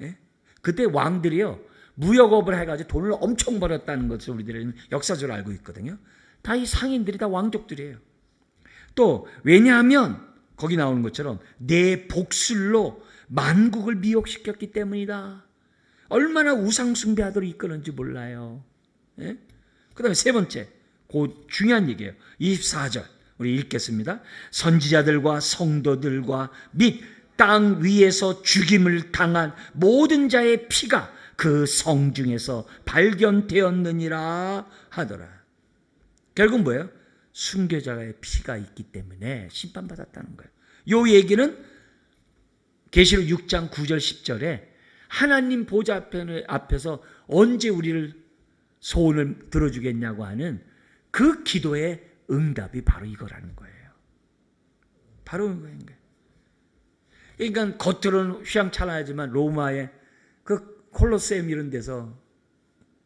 예? 그때 왕들이요 무역업을 해가지고 돈을 엄청 벌었다는 것을 우리들은 역사적으로 알고 있거든요. 다 이 상인들이 다 왕족들이에요. 또 왜냐하면 거기 나오는 것처럼 내 복술로 만국을 미혹시켰기 때문이다. 얼마나 우상숭배하도록 이끄는지 몰라요. 예? 그 다음에 세 번째, 그 중요한 얘기예요. 24절 우리 읽겠습니다. 선지자들과 성도들과 및 땅 위에서 죽임을 당한 모든 자의 피가 그 성중에서 발견되었느니라 하더라. 결국 뭐예요? 순교자의 피가 있기 때문에 심판받았다는 거예요. 이 얘기는 계시록 6장 9절 10절에 하나님 보좌 앞에서 언제 우리를 소원을 들어주겠냐고 하는 그 기도의 응답이 바로 이거라는 거예요. 바로 이거인 거예요. 그러니까 겉으로는 휘황찬란하지만 로마의 그 콜로세움 이런 데서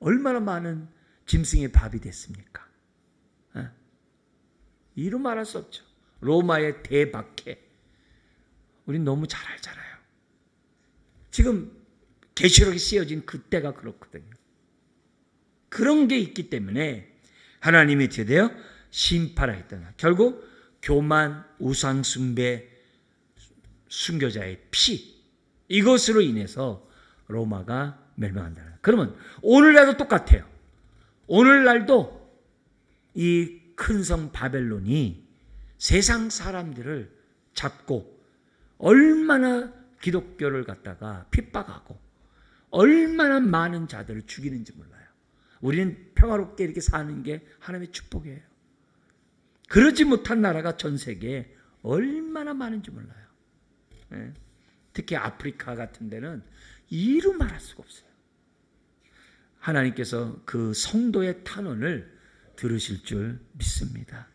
얼마나 많은 짐승의 밥이 됐습니까? 이루 말할 수 없죠. 로마의 대박해. 우린 너무 잘 알잖아요. 지금 계시록이 쓰여진 그때가 그렇거든요. 그런 게 있기 때문에 하나님이 드디어 심판하겠다. 결국 교만, 우상숭배, 순교자의 피 이것으로 인해서 로마가 멸망한다. 그러면 오늘날도 똑같아요. 오늘날도 이 큰 성 바벨론이 세상 사람들을 잡고 얼마나 기독교를 갖다가 핍박하고 얼마나 많은 자들을 죽이는지 몰라요. 우리는 평화롭게 이렇게 사는 게 하나님의 축복이에요. 그러지 못한 나라가 전 세계에 얼마나 많은지 몰라요. 특히 아프리카 같은 데는 이루 말할 수가 없어요. 하나님께서 그 성도의 탄원을 들으실 줄 믿습니다.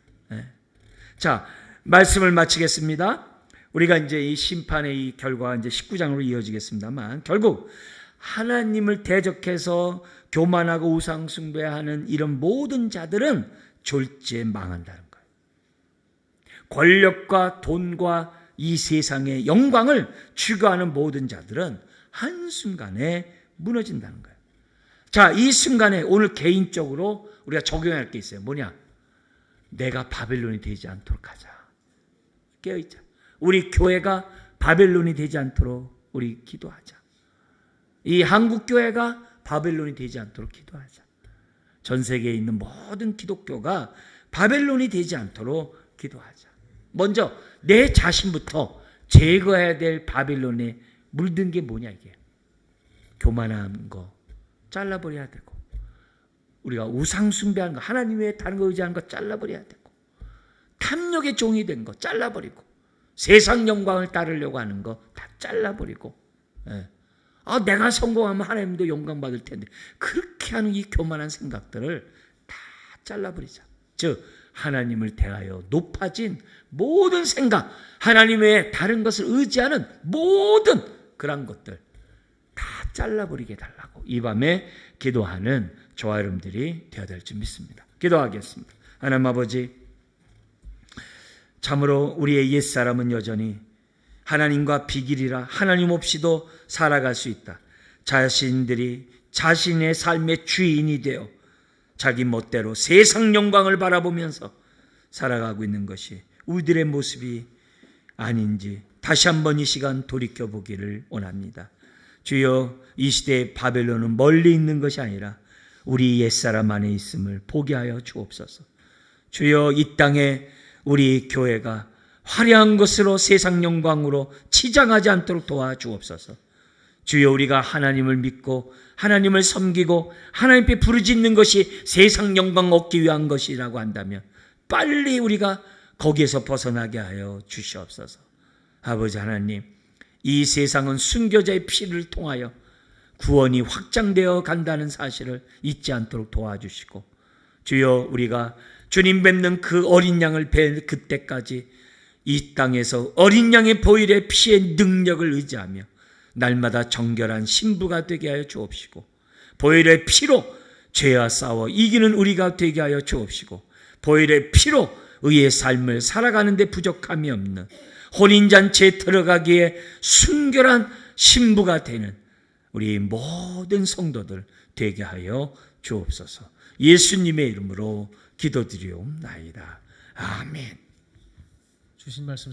자, 말씀을 마치겠습니다. 우리가 이제 이 심판의 이 결과가 이제 19장으로 이어지겠습니다만 결국 하나님을 대적해서 교만하고 우상숭배하는 이런 모든 자들은 졸지에 망한다는 거예요. 권력과 돈과 이 세상의 영광을 추구하는 모든 자들은 한순간에 무너진다는 거예요. 자, 이 순간에 오늘 개인적으로 우리가 적용할 게 있어요. 뭐냐? 내가 바벨론이 되지 않도록 하자. 깨어있자. 우리 교회가 바벨론이 되지 않도록 우리 기도하자. 이 한국교회가 바벨론이 되지 않도록 기도하자. 전 세계에 있는 모든 기독교가 바벨론이 되지 않도록 기도하자. 먼저 내 자신부터 제거해야 될 바벨론에 물든 게 뭐냐 이게. 교만한 거 잘라버려야 되고, 우리가 우상 숭배하는 거, 하나님 외에 다른 거 의지하는 거 잘라버려야 되고, 탐욕의 종이 된 거 잘라버리고, 세상 영광을 따르려고 하는 거 다 잘라버리고, 내가 성공하면 하나님도 영광 받을 텐데, 그렇게 하는 이 교만한 생각들을 다 잘라버리자. 즉 하나님을 대하여 높아진 모든 생각, 하나님 외에 다른 것을 의지하는 모든 그런 것들 다 잘라버리게 달라고 이 밤에 기도하는 저와 여러분들이 되어야 될 줄 믿습니다. 기도하겠습니다. 하나님 아버지, 참으로 우리의 옛사람은 여전히 하나님과 비길이라 하나님 없이도 살아갈 수 있다. 자신들이 자신의 삶의 주인이 되어 자기 멋대로 세상 영광을 바라보면서 살아가고 있는 것이 우리들의 모습이 아닌지 다시 한번 이 시간 돌이켜보기를 원합니다. 주여, 이 시대의 바벨론은 멀리 있는 것이 아니라 우리 옛사람 안에 있음을 보게 하여 주옵소서. 주여, 이 땅에 우리 교회가 화려한 것으로 세상 영광으로 치장하지 않도록 도와주옵소서. 주여, 우리가 하나님을 믿고 하나님을 섬기고 하나님께 부르짖는 것이 세상 영광 얻기 위한 것이라고 한다면 빨리 우리가 거기에서 벗어나게 하여 주시옵소서. 아버지 하나님, 이 세상은 순교자의 피를 통하여 구원이 확장되어 간다는 사실을 잊지 않도록 도와주시고, 주여, 우리가 주님 뵙는 그 어린 양을 뵐 그때까지 이 땅에서 어린 양의 보혈의 피의 능력을 의지하며 날마다 정결한 신부가 되게 하여 주옵시고, 보혈의 피로 죄와 싸워 이기는 우리가 되게 하여 주옵시고, 보혈의 피로 의의 삶을 살아가는 데 부족함이 없는 혼인잔치에 들어가기에 순결한 신부가 되는 우리 모든 성도들 되게 하여 주옵소서. 예수님의 이름으로 기도드리옵나이다. 아멘. 주신 말씀